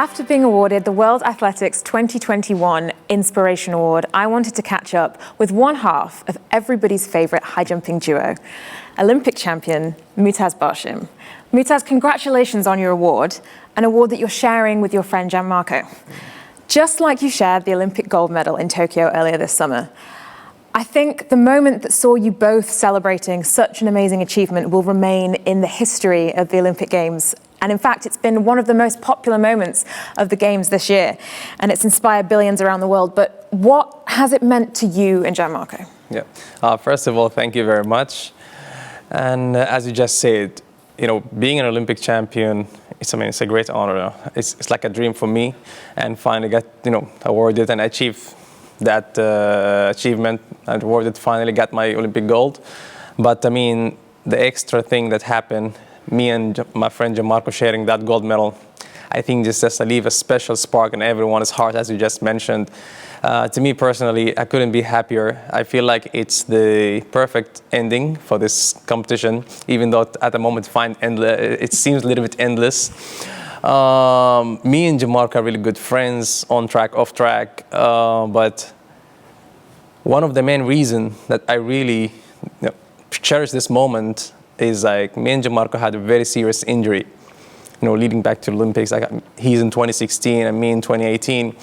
After being awarded the World Athletics 2021 Inspiration Award, I wanted to catch up with one half of everybody's favourite high jumping duo, Olympic champion Mutaz Barshim. Mutaz, congratulations on your award, an award that you're sharing with your friend Gianmarco. Just like you shared the Olympic gold medal in Tokyo earlier this summer, I think the moment that saw you both celebrating such an amazing achievement will remain in the history of the Olympic Games. And in fact, it's been one of the most popular moments of the Games this year, and it's inspired billions around the world. But what has it meant to you and Gianmarco? Yeah. First of all, thank you very much. And as you just said, being an Olympic champion, it's a great honor. It's like a dream for me, and finally got awarded and achieved that achievement, and awarded finally got my Olympic gold. But the extra thing that happened, me and my friend Gianmarco sharing that gold medal, I think just leave a special spark in everyone's heart, as you just mentioned. To me personally, I couldn't be happier. I feel like it's the perfect ending for this competition, even though at the moment it seems a little bit endless. Me and Gianmarco are really good friends, on track, off track, but one of the main reasons that I really cherish this moment is me and Gianmarco had a very serious injury, leading back to the Olympics. He's in 2016 and me in 2018.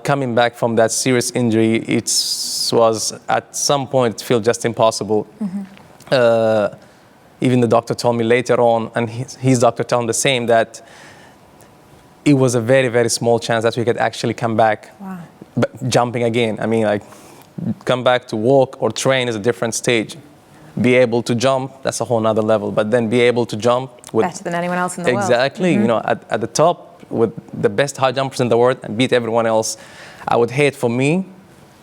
Coming back from that serious injury, it was at some point feel just impossible. Mm-hmm. Even the doctor told me later on, and his doctor told him the same, that it was a very, very small chance that we could actually come back. Wow. But jumping again. Come back to walk or train is a different stage. Be able to jump, that's a whole nother level. But then be able to jump with better than anyone else in the world. Exactly. Mm-hmm. At the top with the best high jumpers in the world and beat everyone else. I would hate for me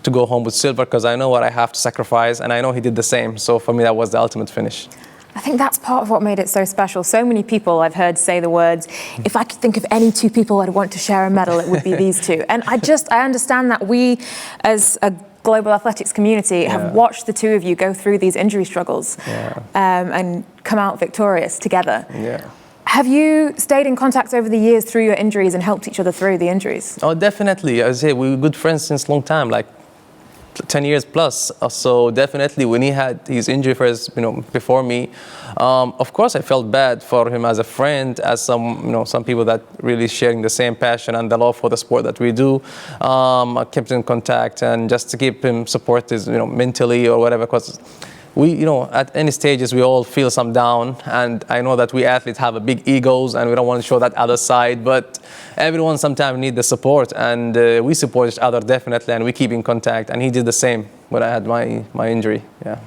to go home with silver because I know what I have to sacrifice, and I know he did the same. So for me, that was the ultimate finish. I think that's part of what made it so special. So many people I've heard say the words, if I could think of any two people I'd want to share a medal, it would be these two. And I understand that we, as a global athletics community, have watched the two of you go through these injury struggles and come out victorious together. Yeah. Have you stayed in contact over the years through your injuries and helped each other through the injuries? Oh, definitely. I say we were good friends since a long time, 10 years plus. So definitely when he had his injury first, before me, of course I felt bad for him as a friend, as some people that really sharing the same passion and the love for the sport that we do. I kept in contact and just to keep him supported, mentally or whatever, because we, at any stages, we all feel some down, and I know that we athletes have a big egos and we don't want to show that other side, but everyone sometimes need the support, and we support each other definitely, and we keep in contact, and he did the same when I had my injury. Yeah.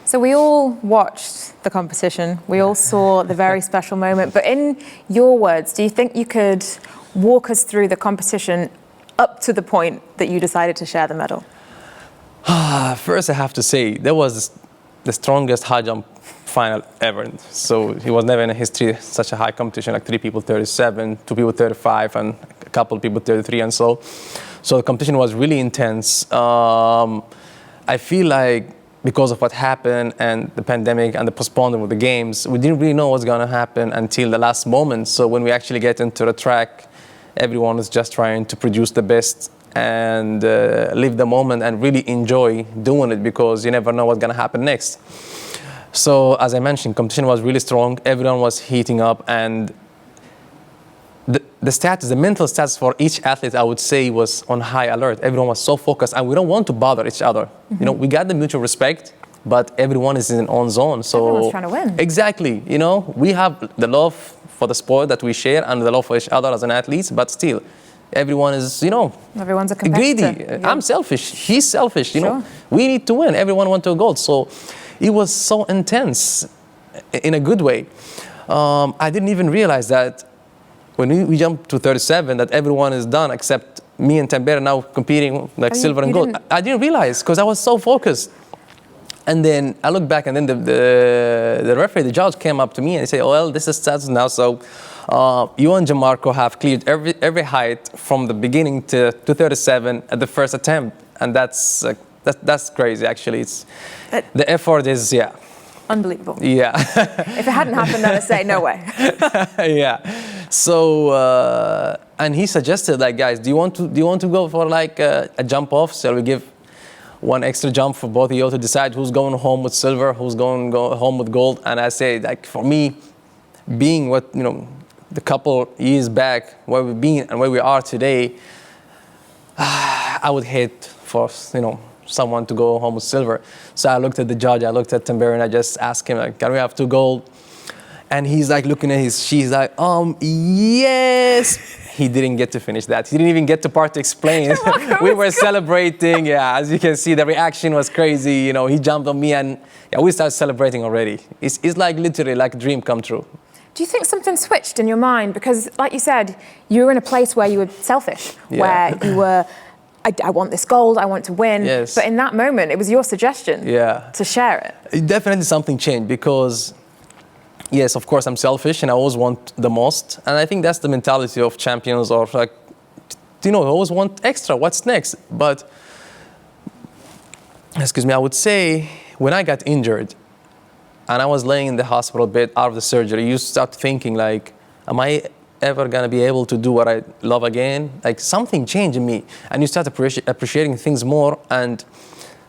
So we all watched the competition, we all saw the very special moment, but in your words, do you think you could walk us through the competition up to the point that you decided to share the medal? First, I have to say, there was the strongest high jump final ever. So it was never in history such a high competition, like 3 people 37, 2 people 35, and a couple of people 33 and so. So the competition was really intense. I feel like because of what happened and the pandemic and the postponement of the games, we didn't really know what's going to happen until the last moment. So when we actually get into the track, everyone is just trying to produce the best and live the moment and really enjoy doing it, because you never know what's going to happen next. So as I mentioned, competition was really strong. Everyone was heating up, and the mental status for each athlete, I would say, was on high alert. Everyone was so focused, and we don't want to bother each other. Mm-hmm. We got the mutual respect, but everyone is in their own zone. So everyone's trying to win. Exactly. We have the love for the sport that we share and the love for each other as an athlete, but still, everyone is, everyone's a competitor. Greedy. Yeah. I'm selfish. He's selfish. Sure. We need to win. Everyone wants a gold. So it was so intense in a good way. I didn't even realize that when we jumped to 37, that everyone is done except me and Tambera now competing silver and gold. I didn't realize because I was so focused. And then I look back, and then the referee, the judge, came up to me and he said, "Oh, well, this is status now. So you and Gianmarco have cleared every height from the beginning to 37 at the first attempt," and that's crazy. Actually, the effort is unbelievable. Yeah. If it hadn't happened, then I'd say no way. Yeah. So and he suggested, like, guys, do you want to go for like a jump off? Shall we give one extra jump for both of you to decide who's going home with silver, who's going home with gold? And I say, like, for me, being what, you know, the couple years back, where we've been and where we are today, I would hate for, you know, someone to go home with silver. So I looked at the judge, I looked at Tamberi, and I just asked him, like, can we have 2 gold? And he's like looking at his she's like, yes. He didn't get to finish that. He didn't even get the part to explain. We were celebrating. Yeah, as you can see, the reaction was crazy. You know, he jumped on me, and yeah, we started celebrating already. It's like literally like a dream come true. Do you think something switched in your mind? Because, like you said, you were in a place where you were selfish, where you were, I want this gold, I want to win. Yes. But in that moment, it was your suggestion to share it. Definitely something changed because, yes, of course, I'm selfish and I always want the most. And I think that's the mentality of champions, or like, you know, I always want extra, what's next? But, excuse me, I would say when I got injured, and I was laying in the hospital bed out of the surgery, you start thinking like, am I ever gonna be able to do what I love again? Like something changed in me, and you start appreciating things more and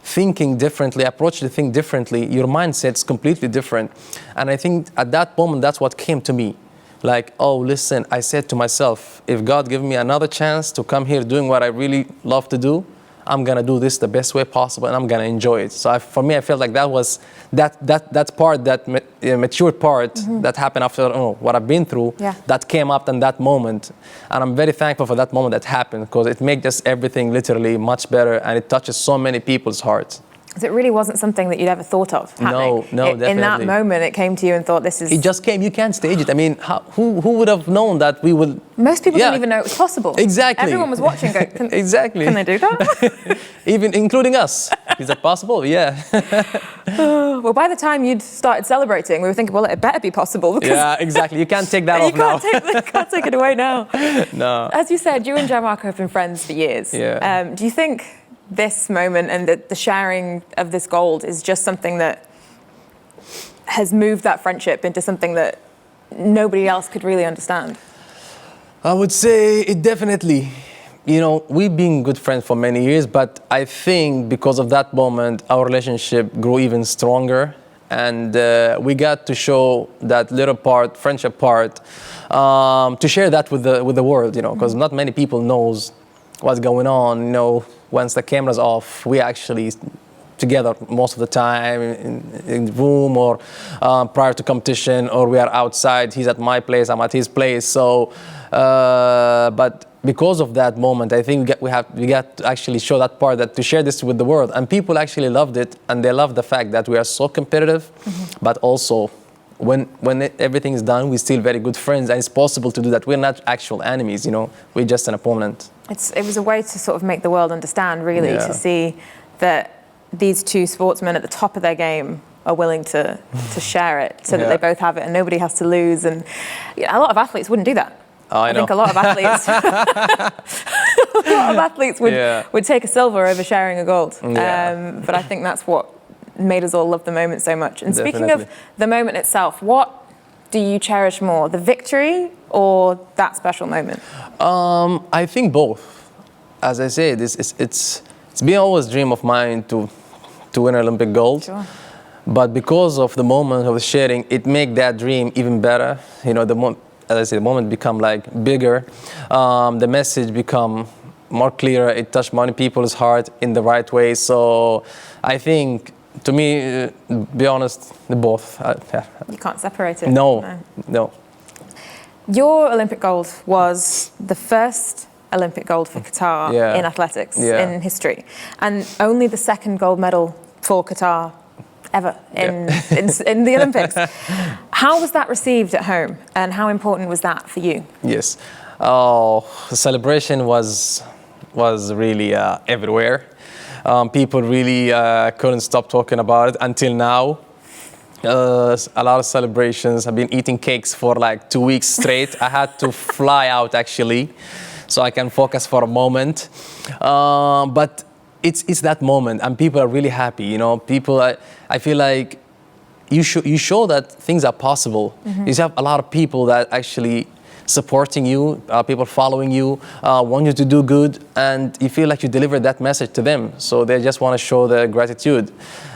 thinking differently, approach the thing differently. Your mindset's completely different. And I think at that moment, that's what came to me. Like, oh, listen, I said to myself, if God gave me another chance to come here doing what I really love to do, I'm gonna do this the best way possible, and I'm gonna enjoy it. So for me, I felt like that was that part, that mature part that happened after what I've been through. That came up in that moment, and I'm very thankful for that moment that happened, because it makes just everything literally much better, and it touches so many people's hearts. Because it really wasn't something that you'd ever thought of happening. No, definitely. In that moment, it came to you and thought, this is... It just came. You can't stage it. I mean, who would have known that we would... Most people didn't even know it was possible. Exactly. Everyone was watching going, exactly. Can they do that? Even including us. Is that possible? Yeah. Well, by the time you'd started celebrating, we were thinking, well, it better be possible. Yeah, exactly. You can't take that off now. You can't take it away now. No. As you said, you and Gianmarco have been friends for years. Yeah. Do you think this moment and the sharing of this gold is just something that has moved that friendship into something that nobody else could really understand? I would say it definitely. You know, we've been good friends for many years, but I think because of that moment, our relationship grew even stronger. And we got to show that little part, friendship part, to share that with the world, you know, because not many people knows what's going on, you know. Once the camera's off, we actually together most of the time in the room, or prior to competition, or we are outside. He's at my place, I'm at his place. So, but because of that moment, I think we got to actually show that part, that to share this with the world, and people actually loved it, and they loved the fact that we are so competitive, but also when everything is done, we're still very good friends, and it's possible to do that. We're not actual enemies, you know. We're just an opponent. It was a way to sort of make the world understand, really, to see that these two sportsmen at the top of their game are willing to share it, so that they both have it and nobody has to lose. And a lot of athletes wouldn't do that. Oh, I know. think a lot of athletes, would take a silver over sharing a gold. But I think that's what made us all love the moment so much. And speaking of the moment itself, what do you cherish more, the victory or that special moment? I think both. As I said, it's been always a dream of mine to win Olympic gold. Sure. But because of the moment of sharing, it make that dream even better. You know, as I said, the moment become like bigger. The message become more clearer. It touched many people's heart in the right way. So I think, to me, be honest, both. You can't separate it. No. Your Olympic gold was the first Olympic gold for Qatar in athletics in history, and only the second gold medal for Qatar ever in the Olympics. How was that received at home, and how important was that for you? Yes. Oh, the celebration was really everywhere. People really couldn't stop talking about it until now. A lot of celebrations. I've been eating cakes for like 2 weeks straight. I had to fly out actually, so I can focus for a moment. But it's that moment, and people are really happy. You know, people. I feel like you show that things are possible. You have a lot of people that actually supporting you, people following you, want you to do good, and you feel like you delivered that message to them. So they just want to show the gratitude.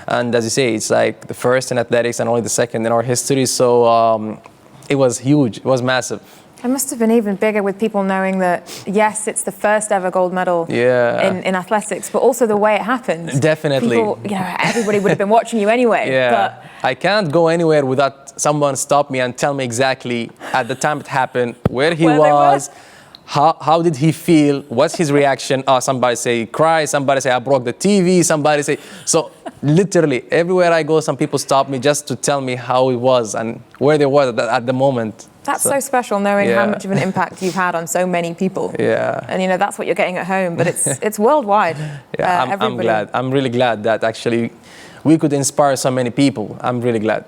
And as you say, it's like the first in athletics and only the second in our history. So it was huge. It was massive. It must have been even bigger with people knowing that, yes, it's the first ever gold medal in athletics, but also the way it happened. Definitely. People, everybody would have been watching you anyway. Yeah. But I can't go anywhere without someone stop me and tell me exactly at the time it happened, where he was, how did he feel, what's his reaction. Somebody say cry, somebody say I broke the TV, somebody say, so literally everywhere I go, some people stop me just to tell me how it was and where they were at the moment. That's so special, knowing how much of an impact you've had on so many people. Yeah. And that's what you're getting at home, but it's worldwide. Yeah, I'm glad. I'm really glad that actually we could inspire so many people. I'm really glad.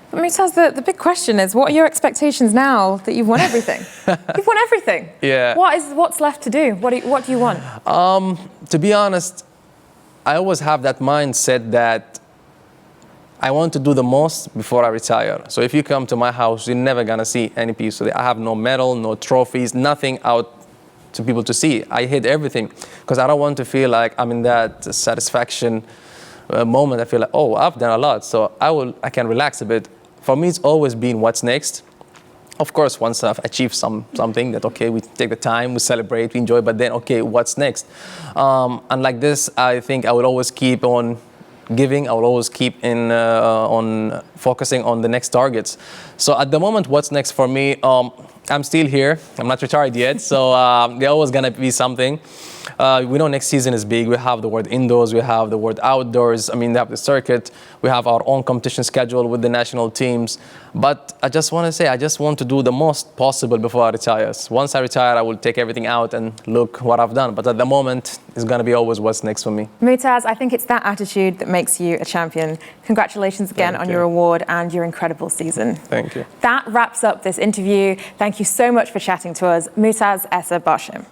But Mutaz, the big question is, what are your expectations now that you've won everything? You've won everything. Yeah. What's left to do? What do you want? To be honest, I always have that mindset that I want to do the most before I retire. So if you come to my house, you're never gonna see any piece of it. I have no medal, no trophies, nothing out to people to see. I hid everything because I don't want to feel like I'm in that satisfaction moment. I feel like, oh, I've done a lot, so I can relax a bit. For me, it's always been what's next. Of course, once I've achieved something that, okay, we take the time, we celebrate, we enjoy, but then, okay, what's next? And like this, I think I will always keep on giving. I will always keep on focusing on the next targets. So at the moment, what's next for me? I'm still here. I'm not retired yet, so there's always gonna be something. We know next season is big. We have the World Indoors, we have the World Outdoors. I mean, they have the circuit. We have our own competition schedule with the national teams. But I just want to say, I just want to do the most possible before I retire. Once I retire, I will take everything out and look what I've done. But at the moment, it's going to be always what's next for me. Mutaz, I think it's that attitude that makes you a champion. Congratulations again on your award and your incredible season. Thank you. That wraps up this interview. Thank you so much for chatting to us. Mutaz Essa Barshim.